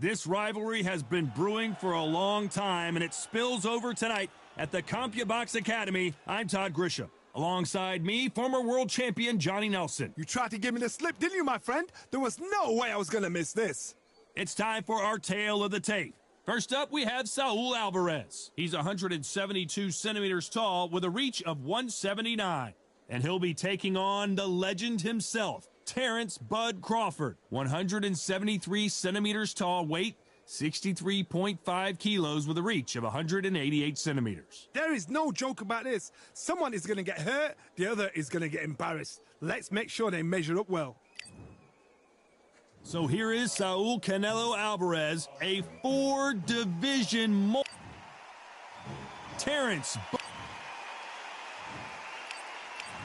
This rivalry has been brewing for a long time, and it spills over tonight at the CompuBox Academy. I'm Todd Grisham. Alongside me, former world champion Johnny Nelson. You tried to give me the slip, didn't you, my friend? There was no way I was going to miss this. It's time for our tale of the tape. First up, we have Saul Alvarez. He's 172 centimeters tall with a reach of 179. And he'll be taking on the legend himself, Terrence Bud Crawford. 173 centimeters tall, weight 63.5 kilos with a reach of 188 centimeters. There is no joke about this. Someone is going to get hurt, the other is going to get embarrassed. Let's make sure they measure up well. So here is Saul Canelo Alvarez, a 4-division Terrence.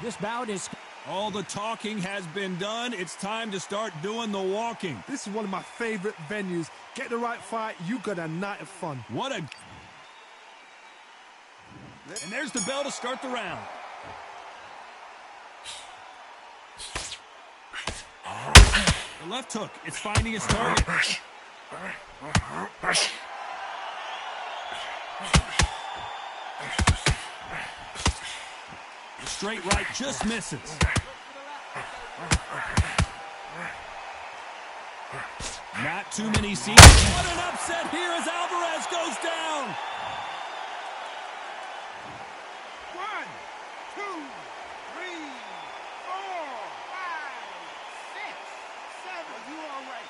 This bout is... All the talking has been done. It's time to start doing the walking. This is one of my favorite venues. Get the right fight, you got a night of fun. What a... And there's the bell to start the round. The left hook, it's finding its target. The straight right just misses. Not too many seats. What an upset here as Alvarez goes down. 1, 2, 3, 4, 5, 6, 7. Are you all right?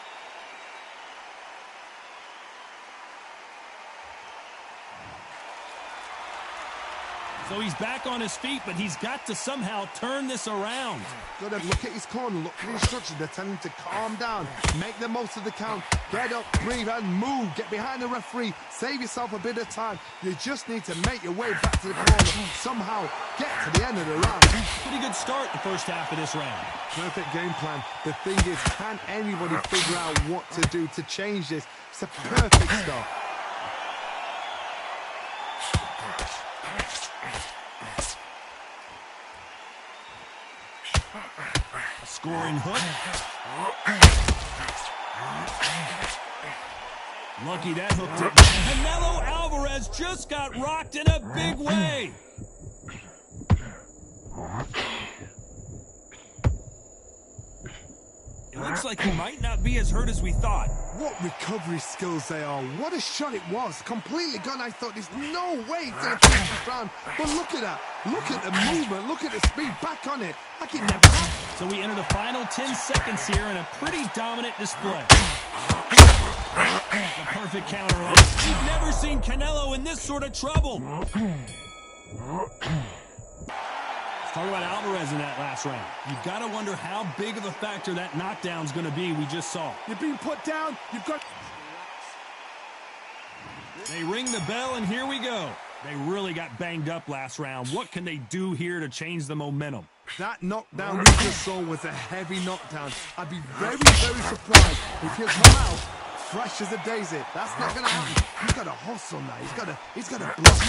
So he's back on his feet, but he's got to somehow turn this around. Got to look at his corner, look at his instructions. They're telling him to calm down, make the most of the count, get up, breathe, and move. Get behind the referee, save yourself a bit of time. You just need to make your way back to the corner. Somehow get to the end of the round. Pretty good start the first half of this round. Perfect game plan. The thing is, can anybody figure out what to do to change this? It's a perfect start. Scoring hook. Lucky that hooked it. Canelo Alvarez just got rocked in a big way. It looks like he might not be as hurt as we thought. What recovery skills they are. What a shot it was. Completely gone. I thought there's no way it's going to finish this round. But look at that. Look at the movement. Look at the speed. Back on it. Like it never happened. So we enter the final 10 seconds here in a pretty dominant display. The perfect counter. We've never seen Canelo in this sort of trouble. Let's talk about Alvarez in that last round. You've got to wonder how big of a factor that knockdown's going to be we just saw. You're being put down. You've got... They ring the bell, and here we go. They really got banged up last round. What can they do here to change the momentum? That knockdown we just saw was a heavy knockdown. I'd be very, very surprised if he'll come out fresh as a daisy. That's not going to happen. He's got to hustle now. He's got to block.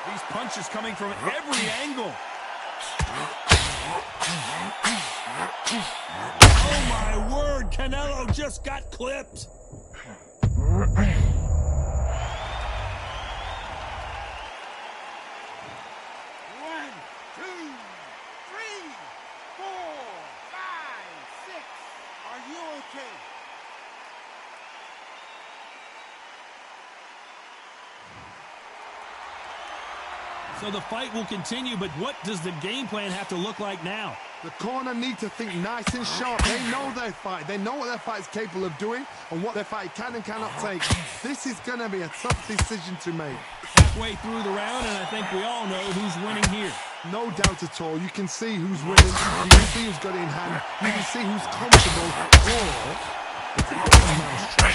These punches coming from every angle. Oh my word, Canelo just got clipped. 1, 2, 3, 4, 5, 6. Are you okay? So the fight will continue, but what does the game plan have to look like now? The corner need to think nice and sharp. They know their fight. They know what their fight is capable of doing and what their fight can and cannot take. This is going to be a tough decision to make. Halfway through the round, and I think we all know who's winning here. No doubt at all. You can see who's winning. You can see who's got it in hand. You can see who's comfortable. Or it's a nice try.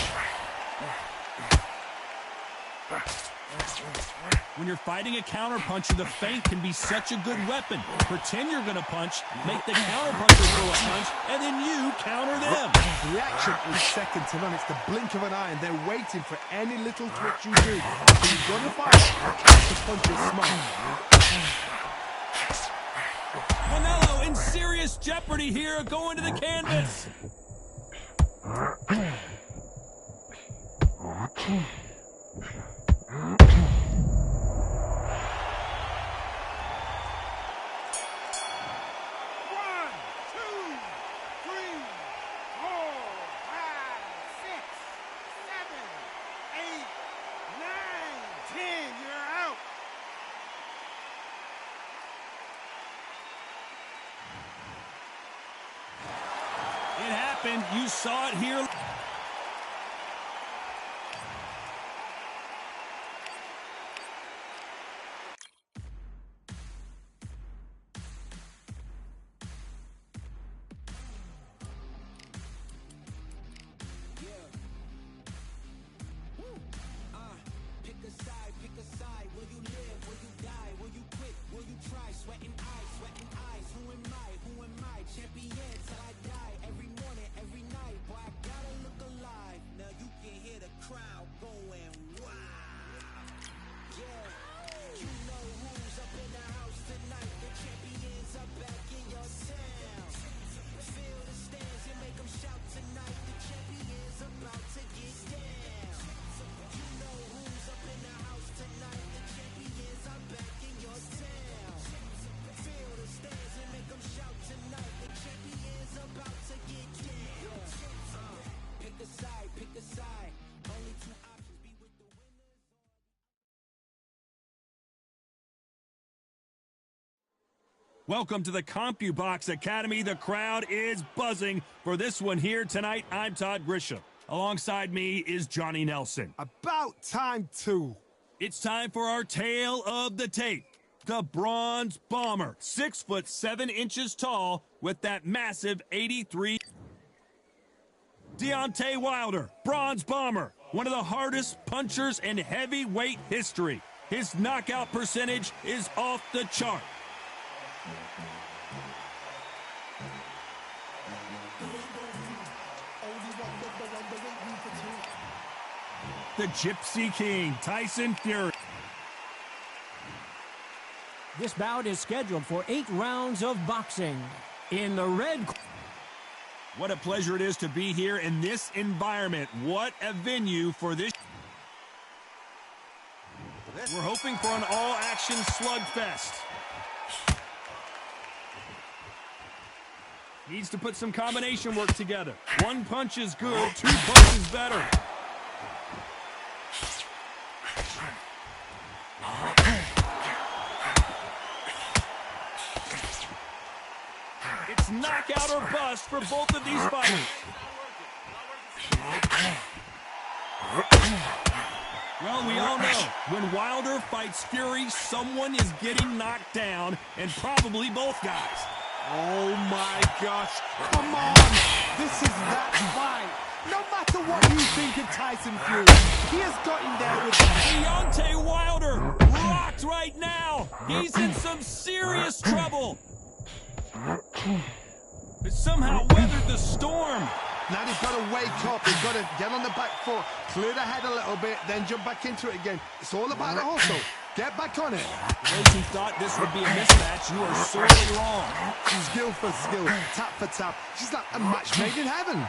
When you're fighting a counterpuncher, the feint can be such a good weapon. Pretend you're going to punch, make the counterpuncher throw a punch, and then you counter them. Reaction is second to none. It's the blink of an eye, and they're waiting for any little twitch you do. So you've got to fight a counterpuncher smart. Canelo in serious jeopardy here, going to the canvas. It happened. You saw it here. Pick a side. Will you live? Will you die? Will you quit? Will you try? Sweating eyes. Who am I? Who am I? Champion till I die. Every morning, every night. Boy, I gotta look alive. Now you can hear the crowd going wow. Yeah, you know who's up in the house tonight. The champions are back in your town. Feel the stands and make them shout tonight. The champions about to get down. You know who's up in the house tonight. The champions are back in your town. Feel the stands and make them shout tonight. The champions about to get down. Pick a side, pick a side. Only two options, be with the winners. Welcome to the CompuBox Academy. The crowd is buzzing for this one here tonight. I'm Todd Grisham. Alongside me is Johnny Nelson. About time, too. It's time for our tale of the tape. The Bronze Bomber, 6 foot 7 inches tall with that massive 83. Deontay Wilder, Bronze Bomber, one of the hardest punchers in heavyweight history. His knockout percentage is off the chart. The Gypsy King, Tyson Fury. This bout is scheduled for 8 rounds of boxing. In the red... What a pleasure it is to be here in this environment. What a venue for this. We're hoping for an all-action slugfest. Needs to put some combination work together. One punch is good, 2 punches better. It's knockout or bust for both of these fighters. Well, we all know when Wilder fights Fury, someone is getting knocked down, and probably both guys. Oh my gosh, come on! This is that fight. No matter what you think of Tyson Fury, he has got him there with Deontay Wilder rocked right now. He's in some serious trouble. But somehow weathered the storm. Now he's got to wake up, he's got to get on the back foot, clear the head a little bit, then jump back into it again. It's all about the hustle. Get back on it. Those who thought this would be a mismatch, you are sorely wrong. Skill for skill, tap for tap. She's like a match made in heaven.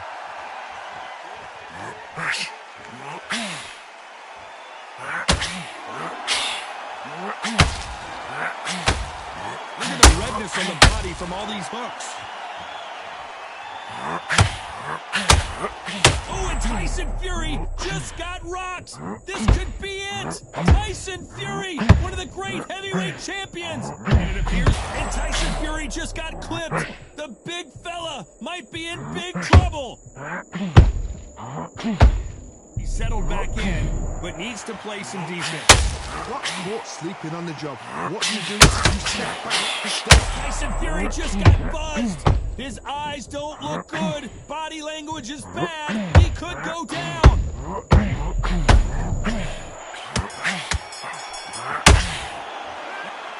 Look at the redness on the body from all these hooks. Oh, and Tyson Fury just got rocked. This could be it. Tyson Fury, one of the great heavyweight champions. And it appears, and Tyson Fury just got clipped. The big fella might be in big trouble. He settled back in, but needs to play some defense. What's sleeping on the job? What you do is you step back. Tyson Fury just got buzzed. His eyes don't look good. Body language is bad. He could go down.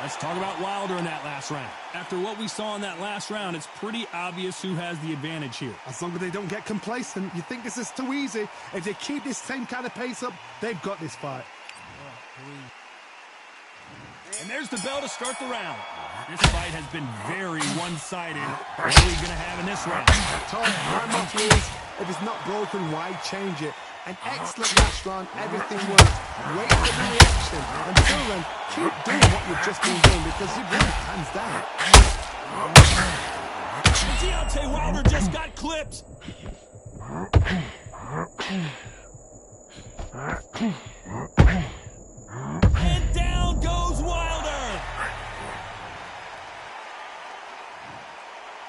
Let's talk about Wilder in that last round. After what we saw in that last round, it's pretty obvious who has the advantage here. As long as they don't get complacent, you think this is too easy. If they keep this same kind of pace up, they've got this fight. And there's the bell to start the round. This fight has been very one-sided. What are we going to have in this round? Todd, my motto is, if it's not broken, why change it? An excellent last round, everything works. Wait for the reaction. Until then, keep doing what you've just been doing because you've really hands down. Deontay Wilder just got clipped. And down goes Wilder.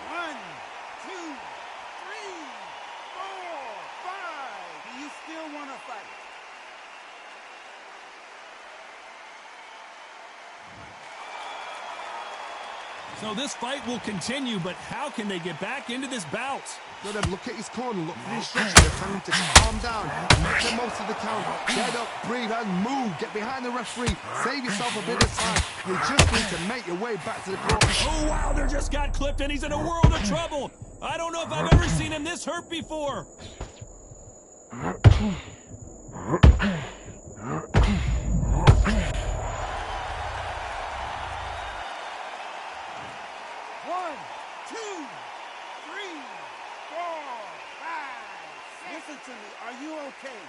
1, 2, 3, 4, 5. Do you still want to fight? So this fight will continue, but how can they get back into this bout? Gotta look at his corner, look for the instructions, tell him to calm down, make the most of the count, get up, breathe and move, get behind the referee, save yourself a bit of time. You just need to make your way back to the court. Oh, Wilder just got clipped and he's in a world of trouble. I don't know if I've ever seen him this hurt before. Listen to me. Are you okay?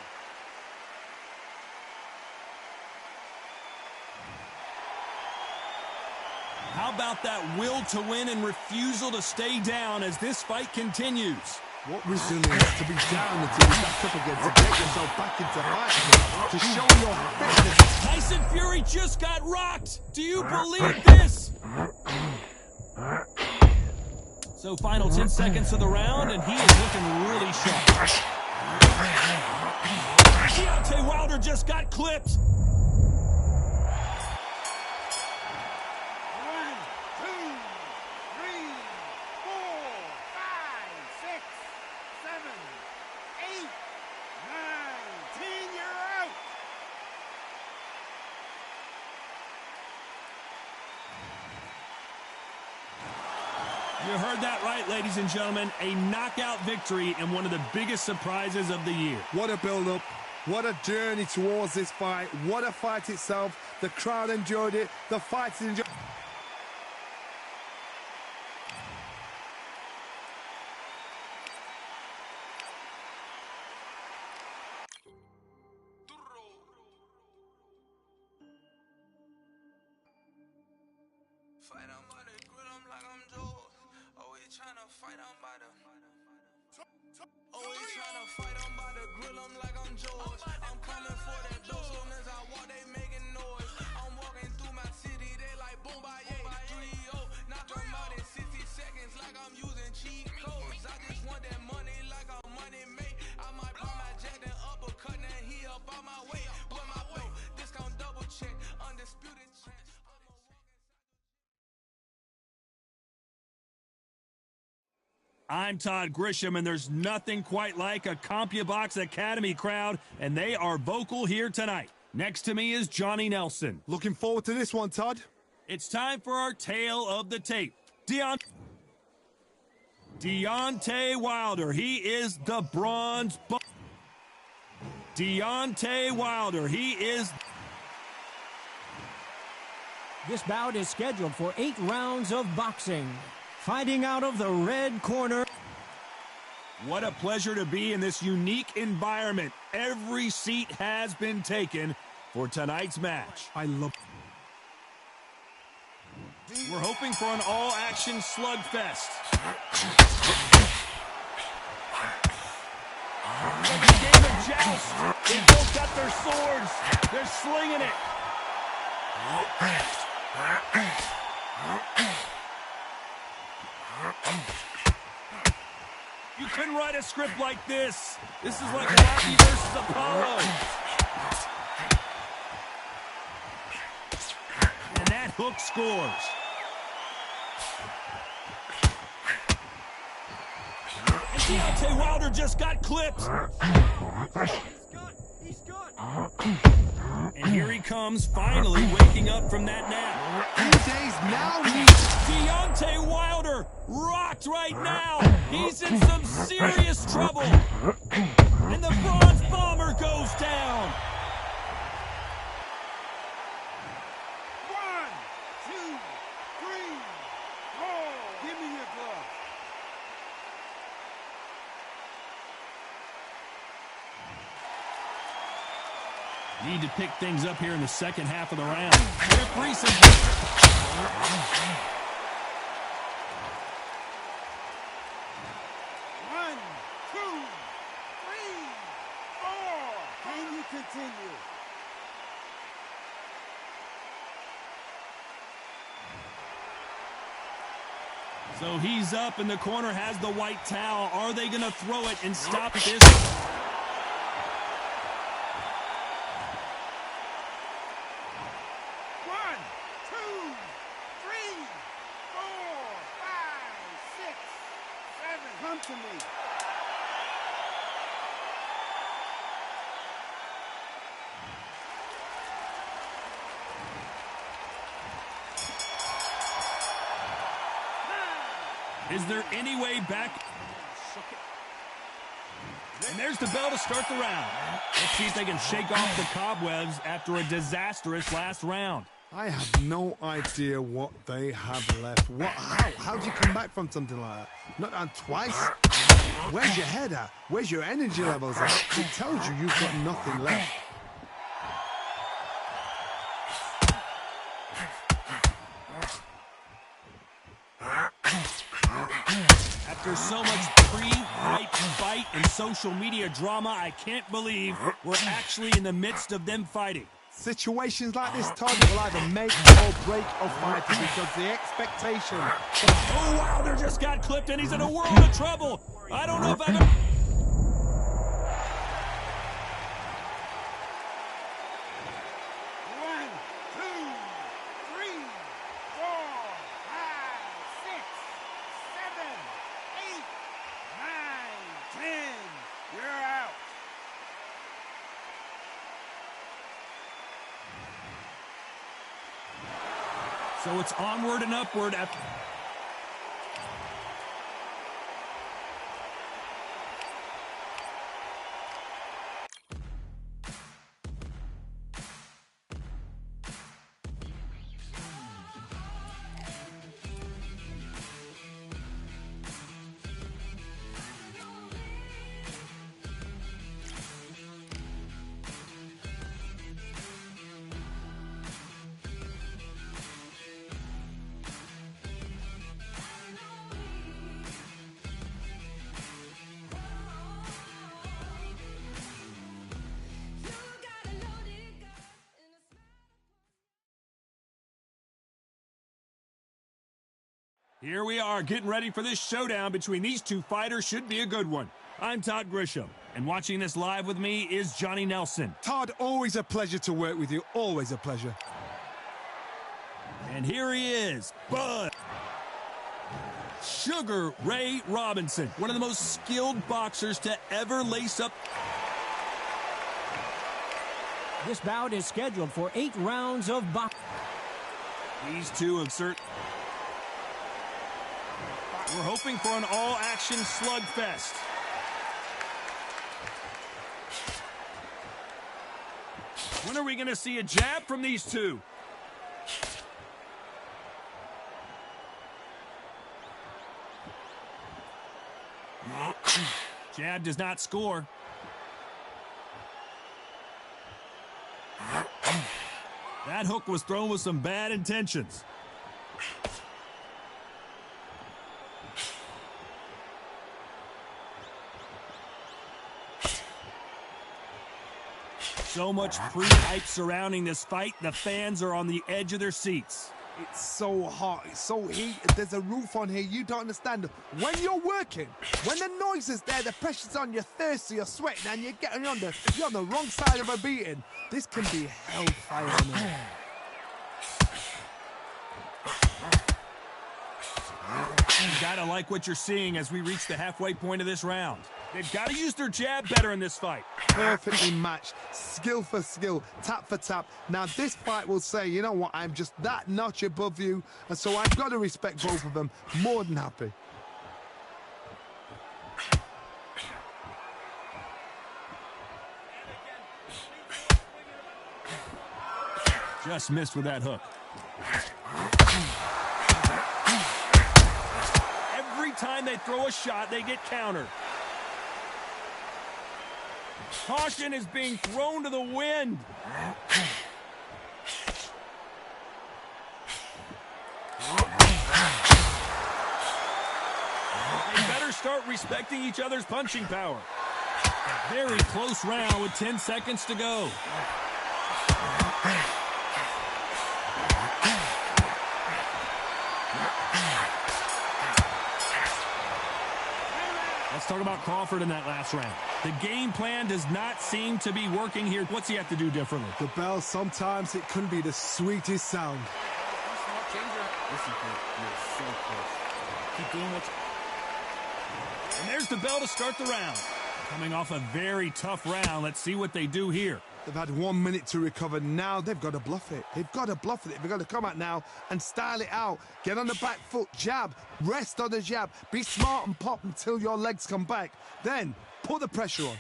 How about that will to win and refusal to stay down as this fight continues? What resilience to be down and to be back up again, to get yourself back into fight again, to show your fitness. Tyson Fury just got rocked. Do you believe this? So final 10 seconds of the round, and he is looking really sharp. Deontay Wilder just got clipped. 1, 2, 3, 4, 5, 6, 7, 8, 9, 10. You're out. You heard that right, ladies and gentlemen. A knockout victory and one of the biggest surprises of the year. What a build-up. What a journey towards this fight. What a fight itself. The crowd enjoyed it. The fighters enjoyed it. Fight on by the grill, I'm like I'm George. Always tryna fight on by the. Always tryna fight on by the grill, I'm like I'm George. I'm coming for that dough, soon as I walk, they making noise. I'm walking through my city, they like boom by 3-0. Knock 'em out in 60 seconds, like I'm using cheat codes. I just want that money, like I'm money made. I might buy my jack and uppercut, and he up on my way. With my belt, discount double check, undisputed champ. I'm Todd Grisham, and there's nothing quite like a CompuBox Academy crowd, and they are vocal here tonight. Next to me is Johnny Nelson. Looking forward to this one, Todd. It's time for our tale of the tape. Deontay Wilder, he is the bronze. Deontay Wilder, he is. This bout is scheduled for 8 rounds of boxing. Fighting out of the red corner. What a pleasure to be in this unique environment. Every seat has been taken for tonight's match. I love. We're hoping for an all-action slugfest. Like a game of joust. They both got their swords. They're slinging it. You couldn't write a script like this. This is like Rocky versus Apollo. And that hook scores. And Deontay Wilder just got clipped. He's got. And here he comes, finally waking up from that nap. 2 days now. Deontay Wilder rocked right now. He's in some serious trouble. And the bronze bomber goes down. 1, Need to pick things up here in the second half of the round. Referee says... 1, 2, 3, 4. Can you continue? So he's up, and the corner has the white towel. Are they going to throw it and stop this? 1, 2, 3, 4, 5, 6, 7. Come to me. Is there any way back? And there's the bell to start the round. Let's see if they can shake off the cobwebs after a disastrous last round. I have no idea what they have left. How do you come back from something like that? Not on twice? Where's your head at? Where's your energy levels at? It tells you you've got nothing left. After so much pre-hype fight and social media drama, I can't believe we're actually in the midst of them fighting. Situations like this, Todd, will either make or break a fight because the expectation... Oh, wow, they just got clipped, and he's in a world of trouble. I don't know if I've ever... 1, 2, 3, 4, 5, 6, 7, 8, 9, 10. You're out. So it's onward and upward after... Here we are, getting ready for this showdown between these two fighters. Should be a good one. I'm Todd Grisham, and watching this live with me is Johnny Nelson. Todd, always a pleasure to work with you. Always a pleasure. And here he is, Bud Sugar Ray Robinson, one of the most skilled boxers to ever lace up. This bout is scheduled for 8 rounds of boxing. These two have We're hoping for an all-action slugfest. When are we going to see a jab from these two? Jab does not score. That hook was thrown with some bad intentions. So much pre-hype surrounding this fight, the fans are on the edge of their seats. It's so hot, it's so heated, there's a roof on here, you don't understand. When you're working, when the noise is there, the pressure's on, you're thirsty, you're sweating, and you're on the wrong side of a beating. This can be hellfire on there. You gotta like what you're seeing as we reach the halfway point of this round. They've got to use their jab better in this fight. Perfectly matched, skill for skill, tap for tap. Now this fight will say, you know what, I'm just that notch above you, and so I've got to respect both of them. More than happy. Just missed with that hook. Every time they throw a shot, they get countered. Caution is being thrown to the wind. They better start respecting each other's punching power. Very close round with 10 seconds to go. Let's talk about Crawford in that last round. The game plan does not seem to be working here. What's he have to do differently? The bell, sometimes it can be the sweetest sound. Listen, you're so close. Keep doing what. And there's the bell to start the round. Coming off a very tough round, let's see what they do here. They've had 1 minute to recover. Now they've got to bluff it. They've got to bluff it. They've got to come out now and style it out. Get on the back foot, jab, rest on the jab. Be smart and pop until your legs come back. Then put the pressure on.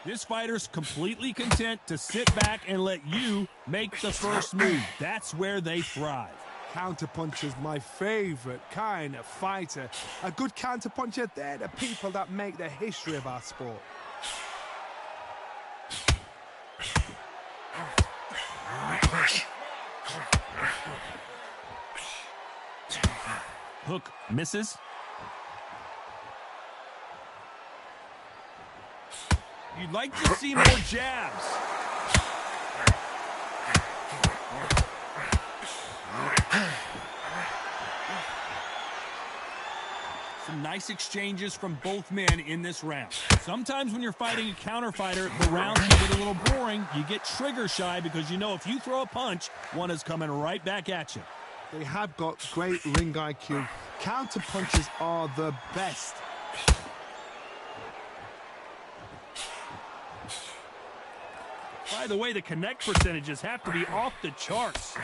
This fighter's completely content to sit back and let you make the first move. That's where they thrive. Counterpuncher's my favorite kind of fighter. A good counterpuncher, they're the people that make the history of our sport. Hook misses. You'd like to see more jabs. Some nice exchanges from both men in this round. Sometimes when you're fighting a counter fighter, the rounds can get a little boring. You get trigger shy because you know if you throw a punch, one is coming right back at you. They have got great ring IQ. Counter punches are the best. By the way, the connect percentages have to be off the charts.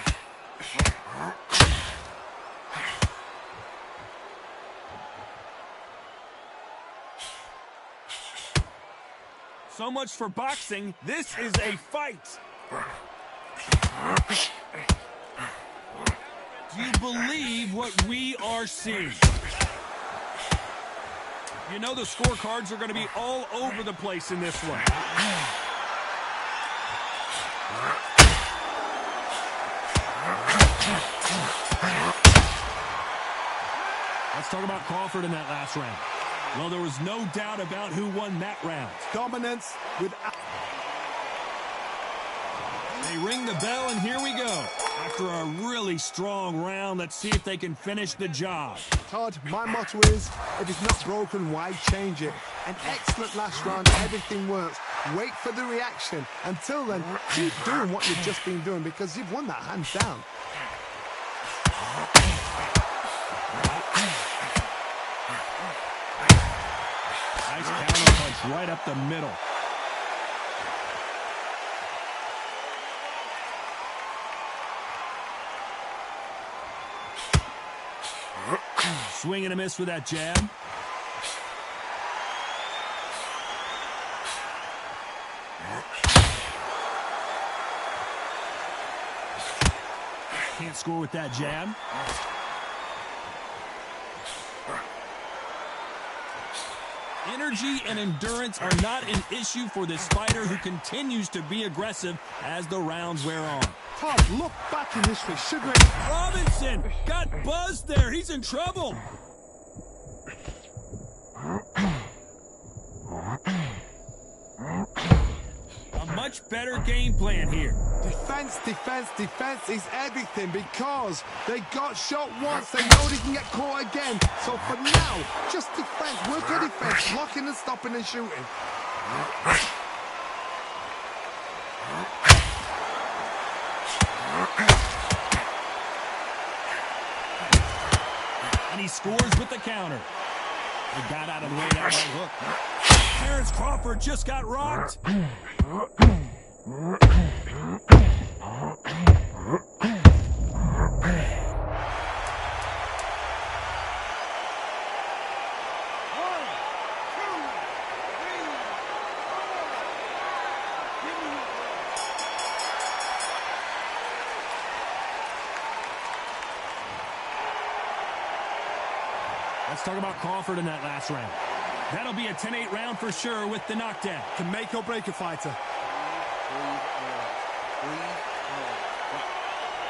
So much for boxing. This is a fight. Do you believe what we are seeing? You know the scorecards are going to be all over the place in this one. Let's talk about Crawford in that last round. Well, there was no doubt about who won that round. Dominance with... They ring the bell, and here we go. After a really strong round, let's see if they can finish the job. Todd, my motto is, if it's not broken, why change it? An excellent last round, everything works. Wait for the reaction. Until then, keep doing what you've just been doing because you've won that hands down. Nice counter punch right up the middle. Swing and a miss with that jab. Can't score with that jab. Energy and endurance are not an issue for this fighter who continues to be aggressive as the rounds wear on. Todd, look back in history. Sugar Robinson got buzzed there. He's in trouble. A much better game plan here. Defense, defense, defense is everything because they got shot once. They know they can get caught again. So for now, just defense. Work on defense. Blocking and stopping and shooting. And he scores with the counter. He got out of the way that right hook. Terrence Crawford just got rocked. Let's talk about Crawford in that last round. That'll be a 10-8 round for sure with the knockdown. Can make or break a fighter.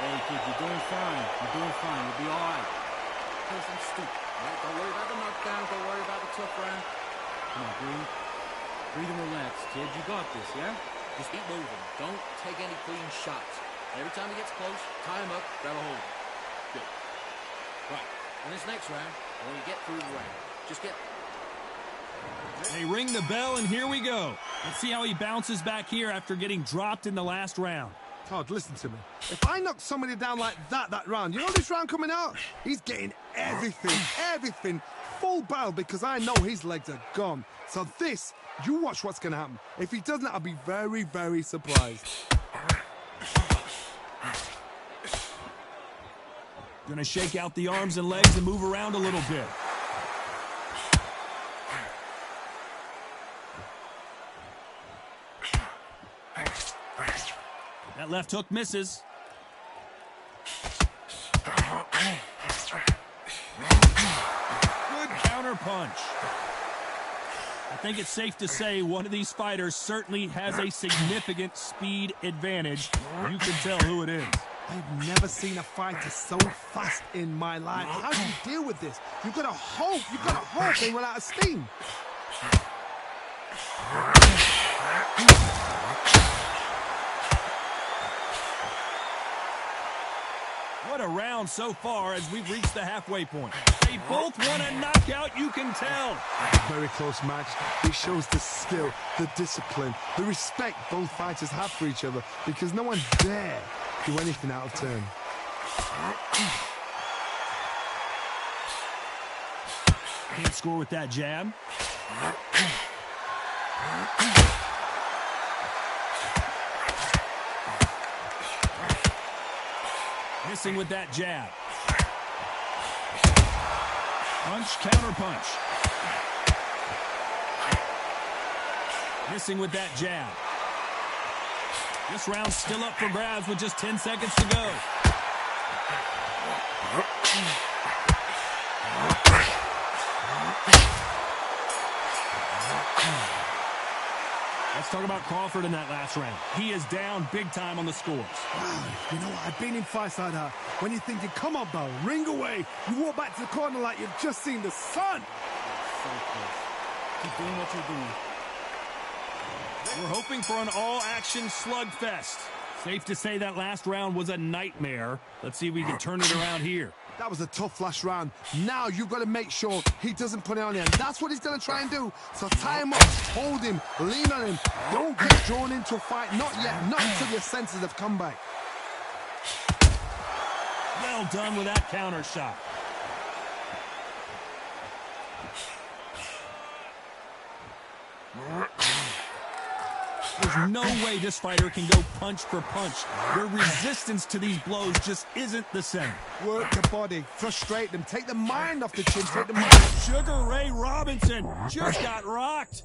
Hey, kid, you're doing fine. You're doing fine. You'll be all right. Play something stupid, all right? Don't worry about the knockdown. Don't worry about the tough round. Come on, breathe. Breathe and relax, kid. You got this, yeah? Just keep moving. Don't take any clean shots. Every time he gets close, tie him up, grab a hold of him. Good. Right. In this next round, I want you to get through the round. Just get... They ring the bell, and here we go. Let's see how he bounces back here after getting dropped in the last round. Todd, listen to me. If I knock somebody down like that round, you know this round coming out? He's getting everything, full barrel, because I know his legs are gone. So this, you watch what's going to happen. If he doesn't, I'll be very, very surprised. Gonna shake out the arms and legs and move around a little bit. That left hook misses. Good counter punch. I think it's safe to say one of these fighters certainly has a significant speed advantage. You can tell who it is. I've never seen a fighter so fast in my life. How do you deal with this? You've got to hope they run out of steam. What a round so far as we've reached the halfway point. They both want a knockout, you can tell. Very close match. It shows the skill, the discipline, the respect both fighters have for each other, because no one dare do anything out of turn. Can't score with that jab. Missing with that jab. Punch, counter punch. Missing with that jab. This round's still up for grabs with just 10 seconds to go. Let's talk about Crawford in that last round. He is down big time on the scores. You know what? I've been in fights like that. When you're thinking, come on, Bo, ring away. You walk back to the corner like you've just seen the sun. So close. Keep doing what you're doing. We're hoping for an all-action slugfest. Safe to say that last round was a nightmare. Let's see if we can turn it around here. That was a tough last round. Now you've got to make sure he doesn't put it on you. And that's what he's going to try and do. So tie him up, hold him, lean on him. Don't get drawn into a fight. Not yet. Not until your senses have come back. Well done with that counter shot. There's no way this fighter can go punch for punch. Their resistance to these blows just isn't the same. Work the body, frustrate them, take the mind off the chin, take the mind. Sugar Ray Robinson just got rocked.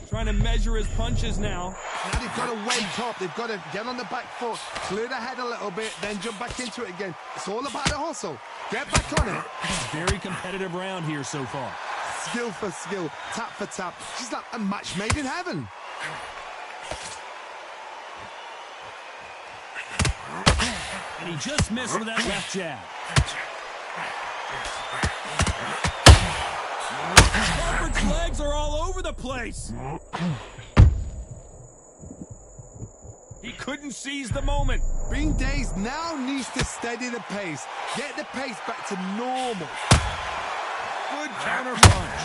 Trying to measure his punches now. Now they've got to wake up. They've got to get on the back foot, clear the head a little bit, then jump back into it again. It's all about the hustle. Get back on it. Very competitive round here so far. Skill for skill, tap for tap. She's like a match made in heaven. And he just missed with that left jab. Crawford's legs are all over the place. He couldn't seize the moment. Being dazed now needs to steady the pace. Get the pace back to normal. Good counter punch.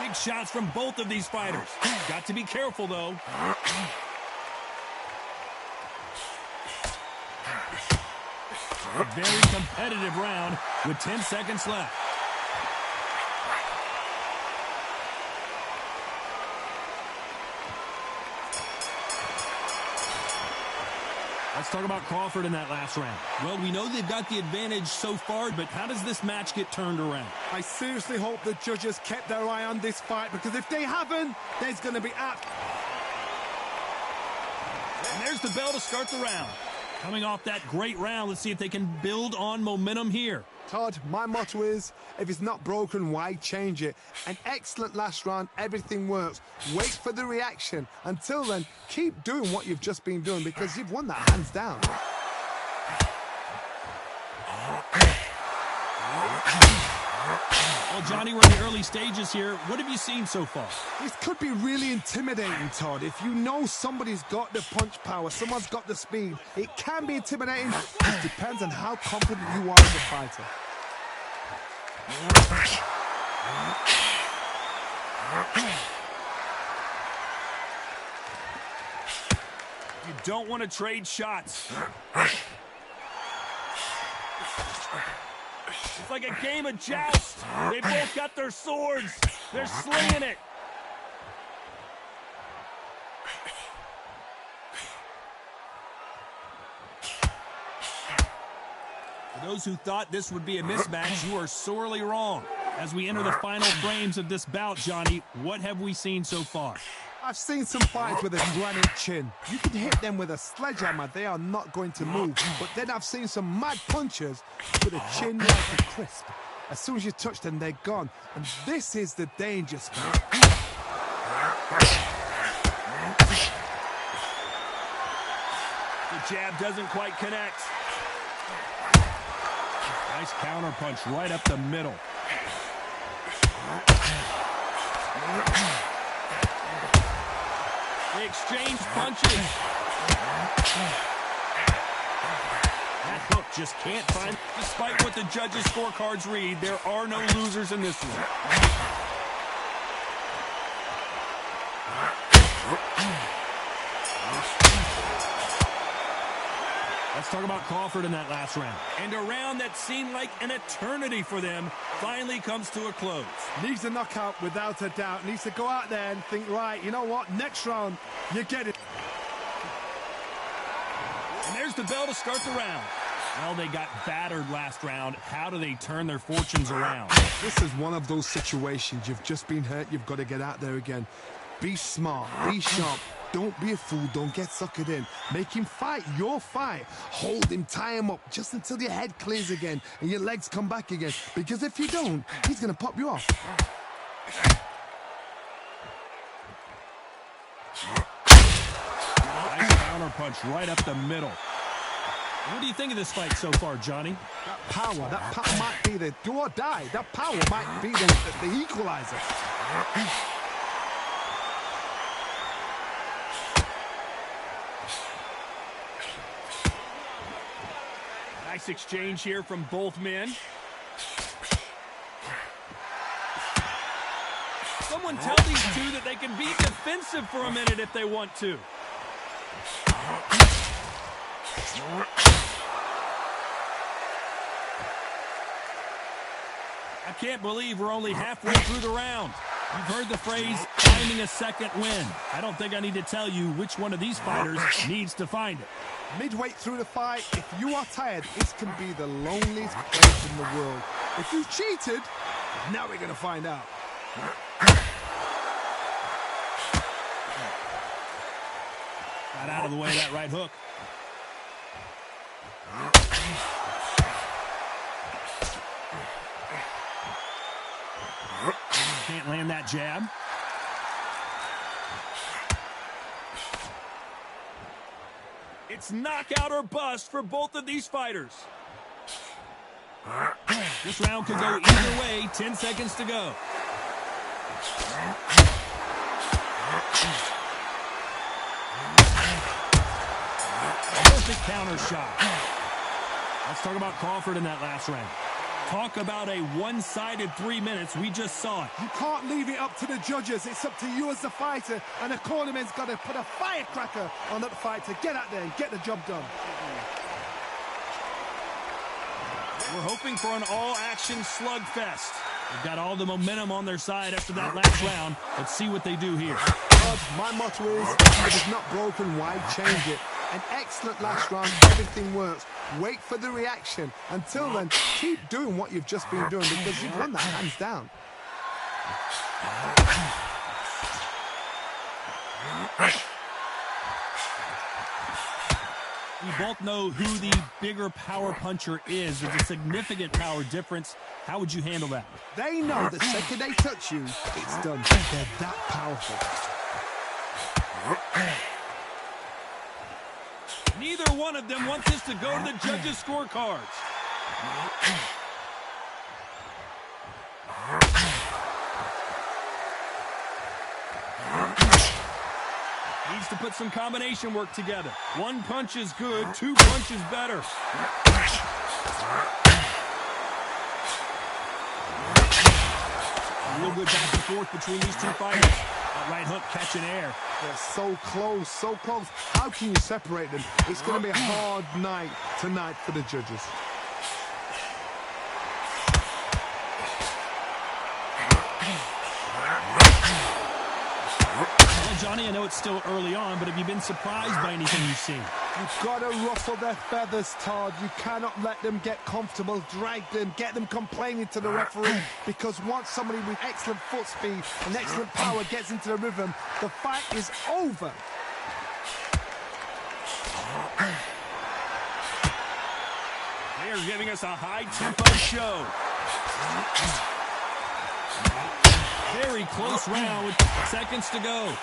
Big shots from both of these fighters. Got to be careful, though. A very competitive round with 10 seconds left. Let's talk about Crawford in that last round. Well, we know they've got the advantage so far, but how does this match get turned around? I seriously hope the judges kept their eye on this fight, because if they haven't, there's going to be... And there's the bell to start the round. Coming off that great round, let's see if they can build on momentum here. Todd, my motto is, if it's not broken, why change it? An excellent last round, everything works. Wait for the reaction. Until then, keep doing what you've just been doing, because you've won that hands down. Well, Johnny, we're in the early stages here. What have you seen so far? This could be really intimidating, Todd. If you know somebody's got the punch power, someone's got the speed, it can be intimidating. It depends on how confident you are as a fighter. You don't want to trade shots. It's like a game of joust. They both got their swords. They're slinging it. For those who thought this would be a mismatch, you are sorely wrong. As we enter the final frames of this bout, Johnny, what have we seen so far? I've seen some fighters with a granite chin. You can hit them with a sledgehammer, they are not going to move. But then I've seen some mad punchers with a chin like a crisp. As soon as you touch them, they're gone. And this is the danger spot. The jab doesn't quite connect. Nice counter punch right up the middle. They exchange punches. That hook just can't find. Despite what the judges' scorecards read, there are no losers in this one. Let's talk about Crawford in that last round. And a round that seemed like an eternity for them finally comes to a close. Needs a knockout without a doubt. Needs to go out there and think, right, you know what, next round, you get it. And there's the bell to start the round. Well, they got battered last round. How do they turn their fortunes around? This is one of those situations. You've just been hurt. You've got to get out there again. Be smart. Be sharp. Don't be a fool. Don't get suckered in. Make him fight your fight. Hold him, tie him up just until your head clears again and your legs come back again. Because if you don't, he's going to pop you off. Nice counter punch right up the middle. What do you think of this fight so far, Johnny? That power might be the do or die. That power might be the equalizer. Nice exchange here from both men. Someone tell these two that they can be defensive for a minute if they want to. I can't believe we're only halfway through the round. You've heard the phrase, finding a second win. I don't think I need to tell you which one of these fighters needs to find it. Midway through the fight, if you are tired, this can be the loneliest place in the world. If you cheated, now we're going to find out. Got out of the way of that right hook. Can't land that jab. It's knockout or bust for both of these fighters. This round could go either way. 10 seconds to go. Perfect counter shot. Let's talk about Crawford in that last round. Talk about a one-sided 3 minutes. We just saw it. You can't leave it up to the judges. It's up to you as the fighter. And the cornerman's got to put a firecracker on that fight to get out there and get the job done. We're hoping for an all-action slugfest. They've got all the momentum on their side after that last round. Let's see what they do here. Todd, my motto is, if it's not broken, why change it? An excellent last round, everything works. Wait for the reaction. Until then, keep doing what you've just been doing because you've won that hands down. We both know who the bigger power puncher is. There's a significant power difference. How would you handle that? They know the second they touch you, it's done. They're that powerful. Neither one of them wants this to go to the judges' scorecards. Needs to put some combination work together. One punch is good, two punches better. A real good back and forth between these two fighters. That right hook catching air. They're so close, so close. How can you separate them? It's going to be a hard night tonight for the judges. Johnny, I know it's still early on, but have you been surprised by anything you've seen? You've got to ruffle their feathers, Todd. You cannot let them get comfortable, drag them, get them complaining to the referee, because once somebody with excellent foot speed and excellent power gets into the rhythm, the fight is over. They are giving us a high-tempo show. Very close round with seconds to go.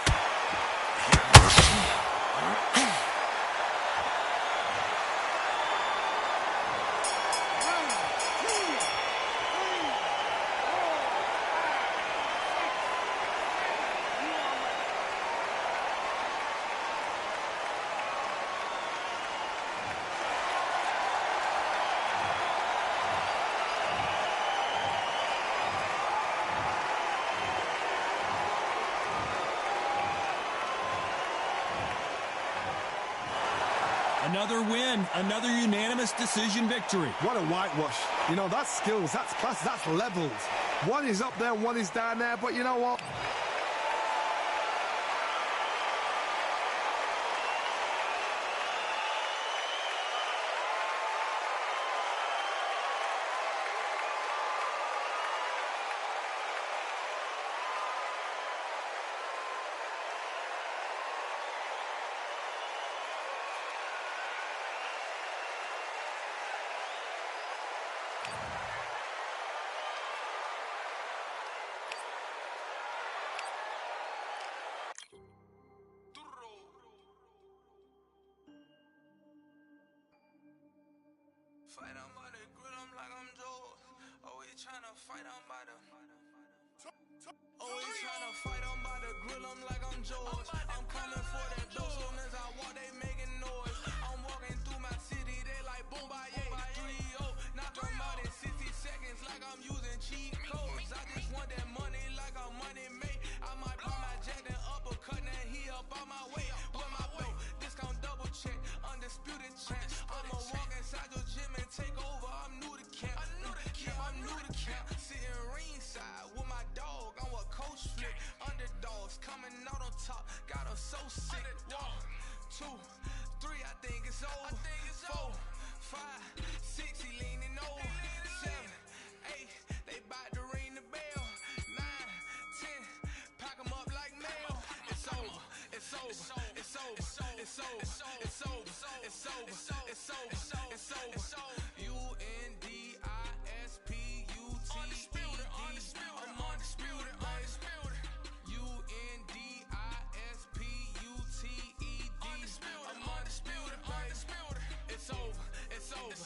Another win, another unanimous decision victory. What a whitewash. You know, that's skills, that's class, that's levels. One is up there, one is down there, but you know what? Fight on by the grill, I'm like I'm Joe. Always tryna fight on by the. Always tryna fight on by the grill, I'm like I'm George. I'm coming for that dough, soon as I walk, they making noise. I'm walking through my city, they like boom, by 3-0. Knock them out in 60 seconds, like I'm using cheat codes. I just want that money, like I'm money made. I might pop my jack, then uppercut, then he up on my way. With my belt, discount double check, undisputed champ. I'ma walk inside your gym and take over. I'm new to camp. I'm new to camp. Sitting ringside with my dog on what coach flick. Underdogs coming out on top. Got us so sick. 1, 2, 3, I think it's over. 4, 5, 6, he leaning over. 7, 8, they bout to ring the bell. 9, 10, pack 'em up like mail. It's over. It's over. It's over. It's over. It's over. It's over. It's over. It's over. It's over. Undisputed. I'm undisputed. Undisputed. I'm undisputed. It's over. It's over.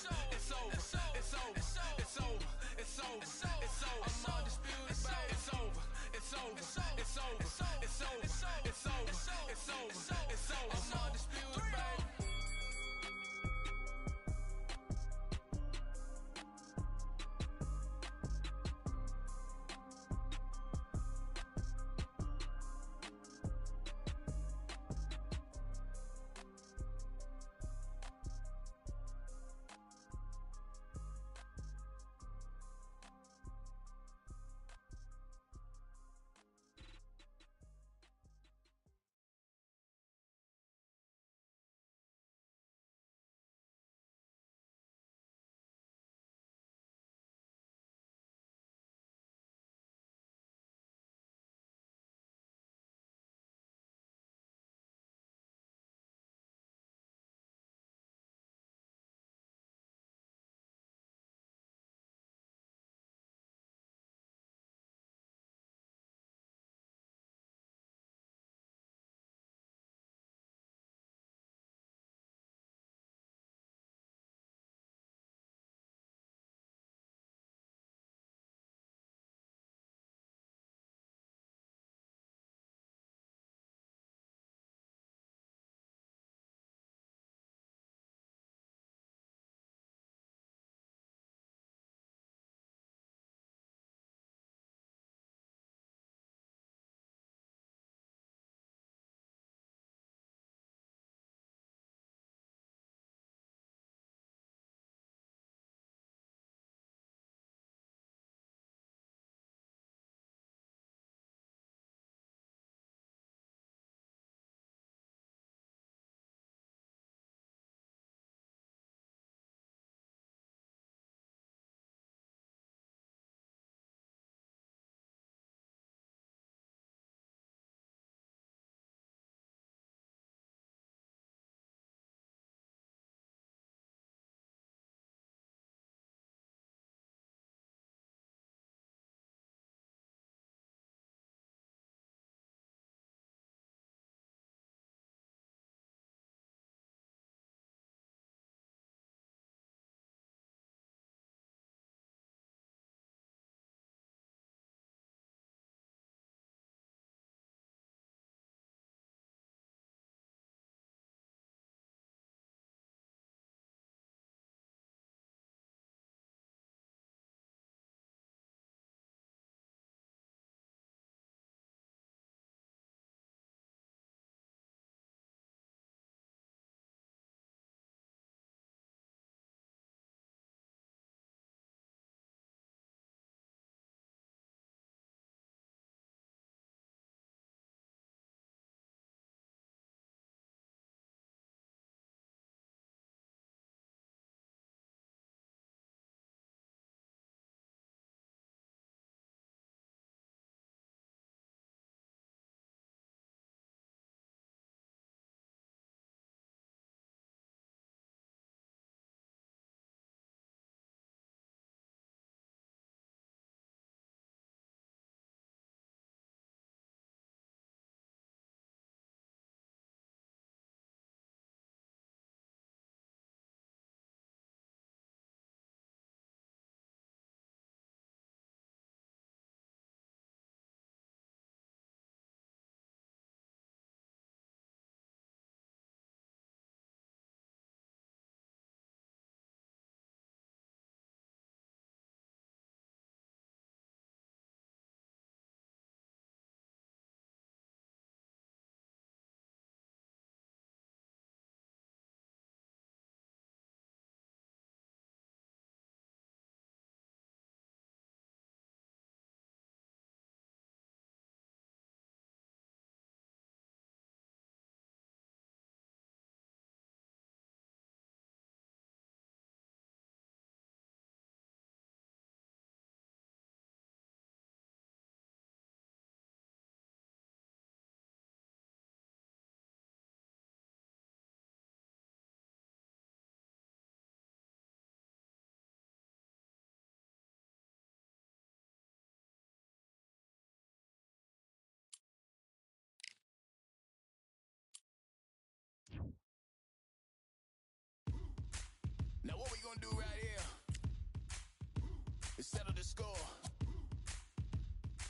score.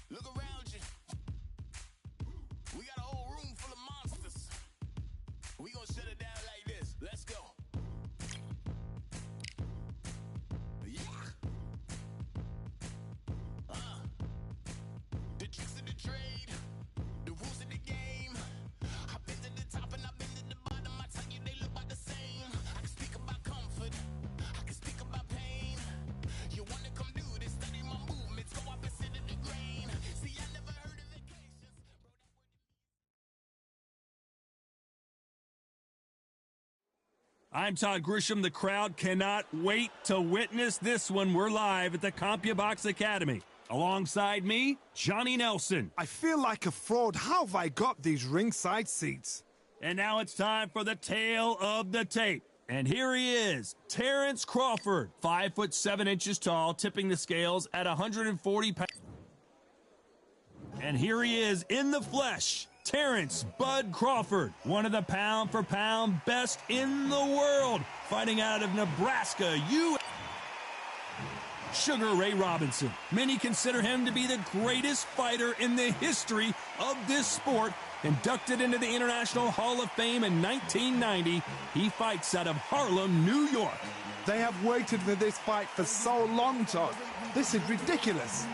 Look around you. We got a whole room full of monsters. We gonna shut it down like this. Let's go. Yeah. The tricks of the trade, the rules of the game. I've been to the top and I've been to the bottom. I tell you they look about the same. I can speak about comfort, I can speak about pain. You wanna come do this, study my movements, go opposite of the grain. See, I never heard of vacations. I'm Todd Grisham. The crowd cannot wait to witness this one. We're live at the CompuBox Academy. Alongside me, Johnny Nelson. I feel like a fraud. How have I got these ringside seats? And now it's time for the tale of the tape. And here he is, Terrence Crawford, 5'7" tall, tipping the scales at 140 pounds. And here he is in the flesh, Terrence Bud Crawford, one of the pound-for-pound best in the world, fighting out of Nebraska, Sugar Ray Robinson. Many consider him to be the greatest fighter in the history of this sport. Inducted into the International Hall of Fame in 1990, he fights out of Harlem, New York. They have waited for this fight for so long, Todd. This is ridiculous.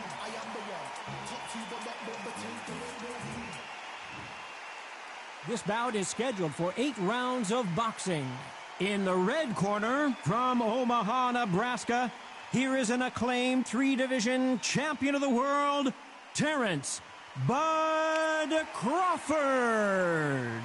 This bout is scheduled for 8 rounds of boxing. In the red corner, from Omaha, Nebraska, here is an acclaimed 3-division champion of the world, Terrence Bud Crawford.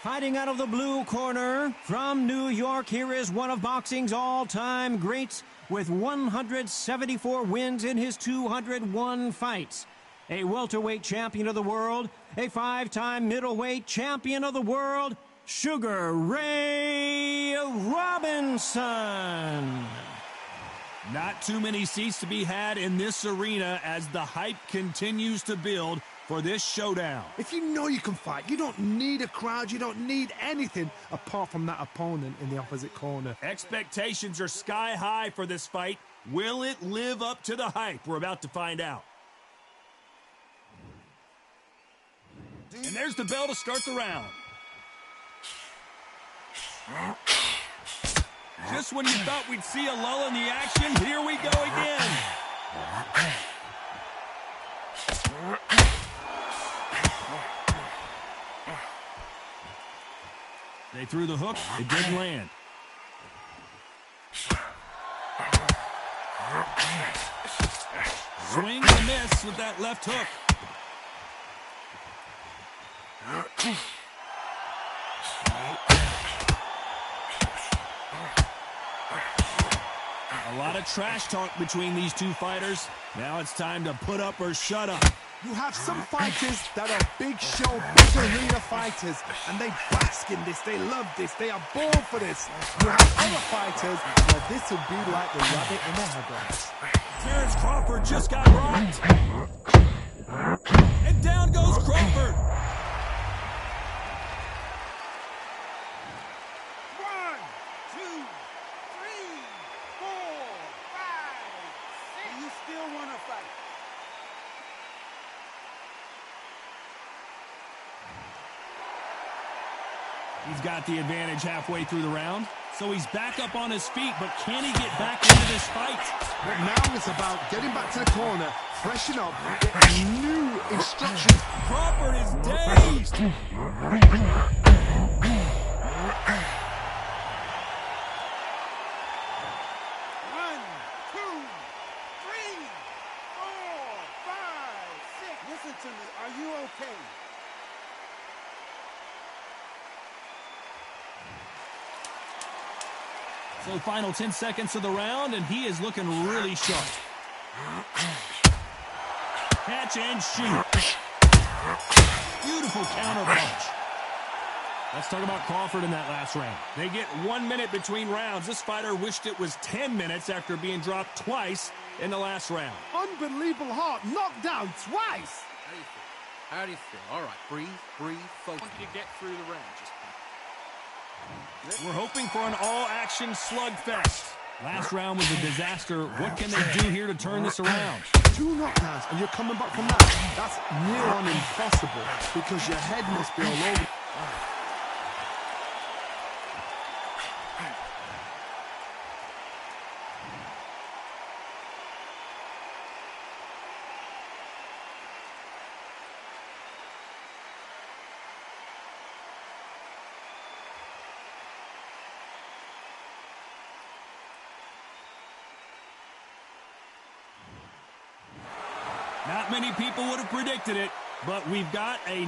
Fighting out of the blue corner, from New York, here is one of boxing's all-time greats with 174 wins in his 201 fights. A welterweight champion of the world, a 5-time middleweight champion of the world, Sugar Ray Robinson. Not too many seats to be had in this arena as the hype continues to build for this showdown. If you know you can fight, you don't need a crowd, you don't need anything apart from that opponent in the opposite corner. Expectations are sky high for this fight. Will it live up to the hype? We're about to find out. And there's the bell to start the round. Just when you thought we'd see a lull in the action, here we go again. They threw the hook. It didn't land. Swing and a miss with that left hook. A lot of trash talk between these two fighters. Now it's time to put up or shut up. You have some fighters that are big show, big arena fighters, and they bask in this, they love this, they are born for this. You have other fighters where this would be like the rabbit in the headlights. Terrence Crawford just got rocked. And down goes Crawford. 1, 2, 3, 4, 5, 6. You still want to fight? He's got the advantage halfway through the round, so he's back up on his feet, but can he get back into this fight? But now it's about getting back to the corner, freshen up, getting new instructions. Crawford is dazed. 1, 2, 3, 4, 5, 6. Listen to me. Are you okay? So final 10 seconds of the round, and he is looking really sharp. Catch and shoot. Beautiful counter punch. Let's talk about Crawford in that last round. They get 1 minute between rounds. This fighter wished it was 10 minutes after being dropped twice in the last round. Unbelievable heart, knocked down twice. How do you feel? How do you feel? All right, breathe, focus. I want you to get through the round. We're hoping for an all-action slugfest. Last round was a disaster. What can they do here to turn this around? 2 knockdowns and you're coming back from that. That's near on impossible because your head must be all over. Not many people would have predicted it, but we've got a...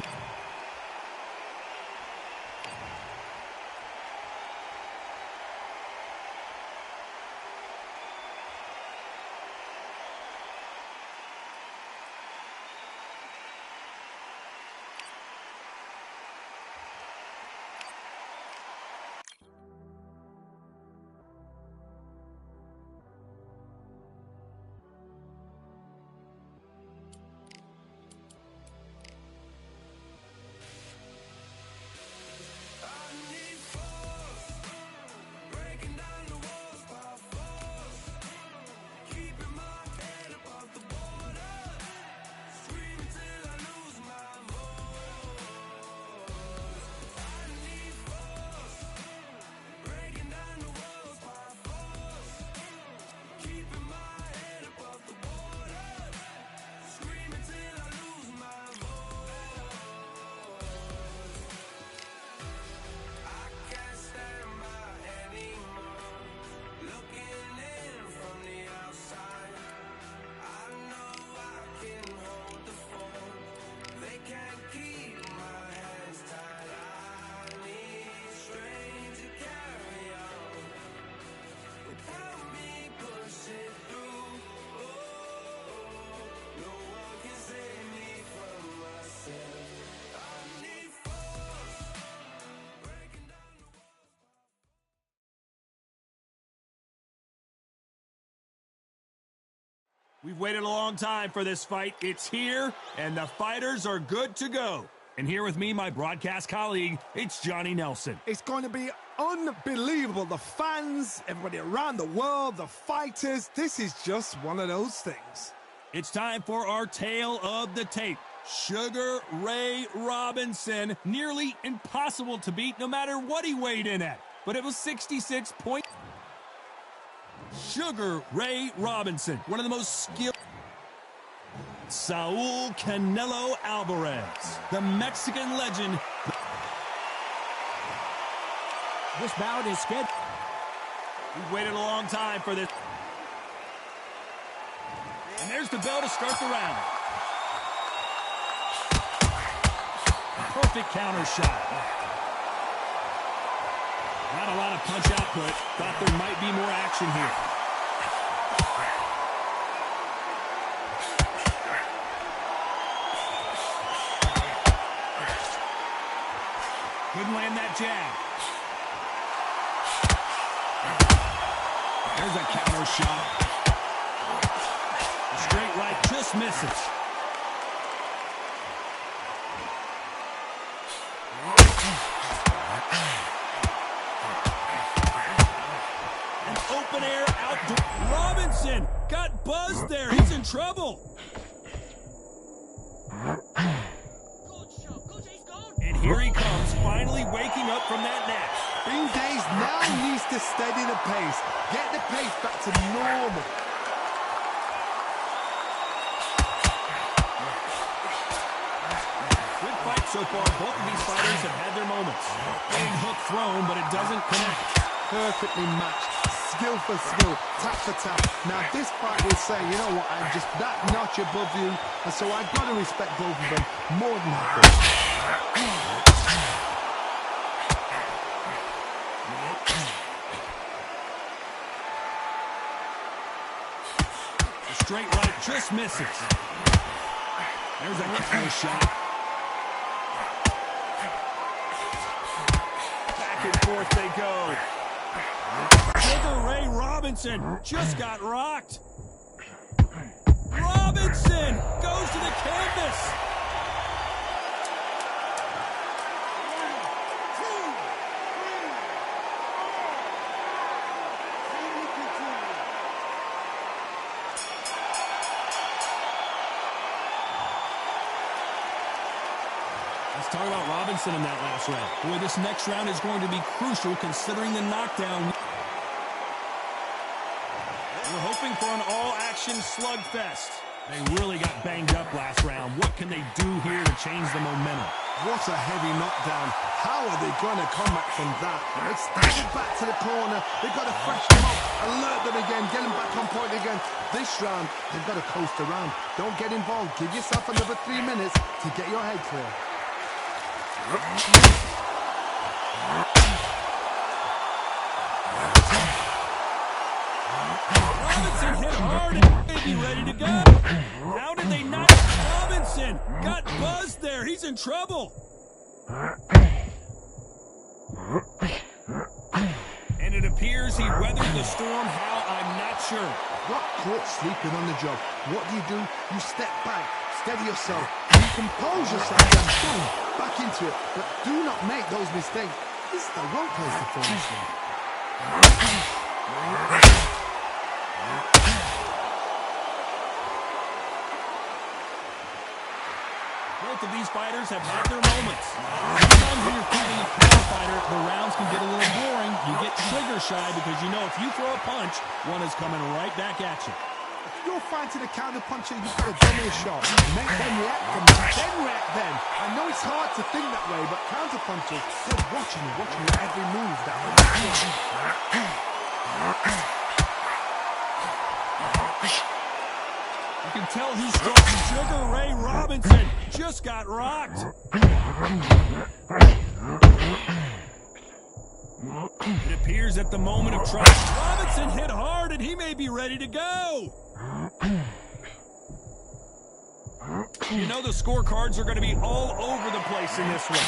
We've waited a long time for this fight. It's here, and the fighters are good to go. And here with me, my broadcast colleague, it's Johnny Nelson. It's going to be unbelievable. The fans, everybody around the world, the fighters. This is just one of those things. It's time for our tale of the tape. Sugar Ray Robinson, nearly impossible to beat no matter what he weighed in at. But it was 66 points. Sugar Ray Robinson, one of the most skilled. Saul Canelo Alvarez, the Mexican legend. This bout is scheduled. We've waited a long time for this. And there's the bell to start the round. Perfect counter shot. Not a lot of punch output. Thought there might be more action here. Couldn't land that jab. There's a counter shot. A straight right just misses. An open air outdoor. Robinson got buzzed there. He's in trouble. And here he comes, finally waking up from that nap. Bean Days now needs to steady the pace. Get the pace back to normal. Good fight so far. Both of these fighters have had their moments. Big hook thrown, but it doesn't connect. Perfectly matched. Skill for skill, tap for tap. Now this fight will say, you know what, I'm just that notch above you, and so I've got to respect both of them more than happy. The straight right just misses. There's a counter shot. Back and forth they go. Sugar Ray Robinson just got rocked. Robinson goes to the canvas. Let's talk about Robinson in that last round. Boy, this next round is going to be crucial considering the knockdown. We're hoping for an all-action slugfest. They really got banged up last round. What can they do here to change the momentum? What a heavy knockdown. How are they going to come back from that? They started back to the corner. They've got to freshen them up, alert them again, get them back on point again. This round, they've got to coast around. Don't get involved. Give yourself another 3 minutes to get your head clear. Robinson hit hard and may be ready to go. How did they not? Robinson got buzzed there. He's in trouble. And it appears he weathered the storm. How, I'm not sure. Got caught sleeping on the job. What do? You step back, steady yourself, you compose yourself, and boom, back into it. But do not make those mistakes. This is the wrong place to finish. Both of these fighters have had their moments. Sometimes when you're fighting a power fighter, the rounds can get a little boring. You get trigger shy because you know if you throw a punch, one is coming right back at you. If you're fighting a counter puncher, you've got to dummy a shot. Make them react from that. Then react then. I know it's hard to think that way, but counter punchers, they're watching your every move. You can tell who's strong. Sugar Ray Robinson just got rocked. It appears at the moment of trial, Robinson hit hard and he may be ready to go. You know the scorecards are going to be all over the place in this one.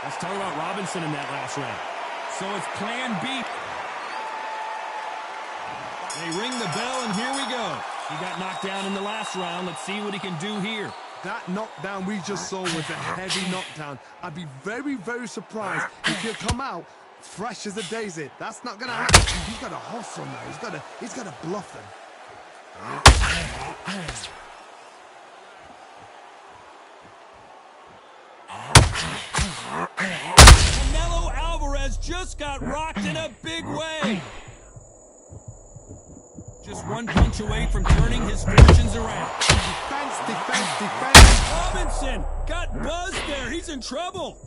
Let's talk about Robinson in that last round. So it's plan B. They ring the bell, and here we go. He got knocked down in the last round. Let's see what he can do here. That knockdown we just saw was a heavy knockdown. I'd be very, very surprised if he'll come out fresh as a daisy. That's not going to happen. He's got to hustle now. He's got to bluff them. Canelo Alvarez just got rocked in a big way. Just one punch away from turning his fortunes around. Defense, defense, defense. Robinson got buzzed there. He's in trouble.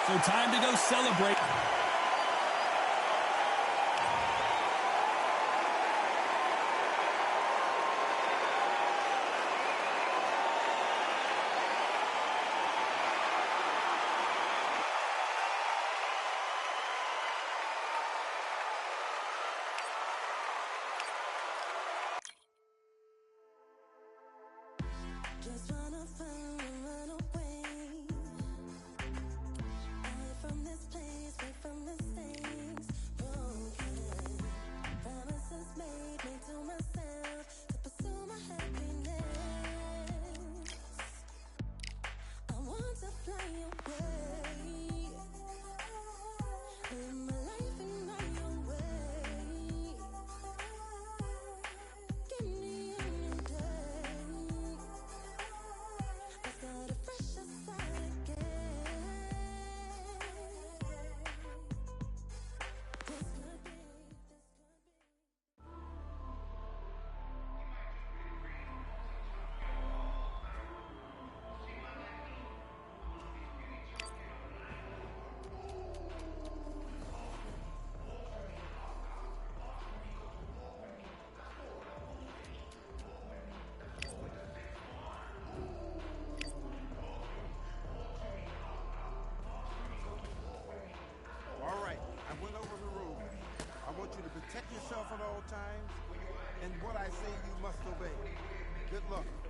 So time to go celebrate. Just wanna find and run away. Away from this place, away from tough at all times, and what I say you must obey. Good luck.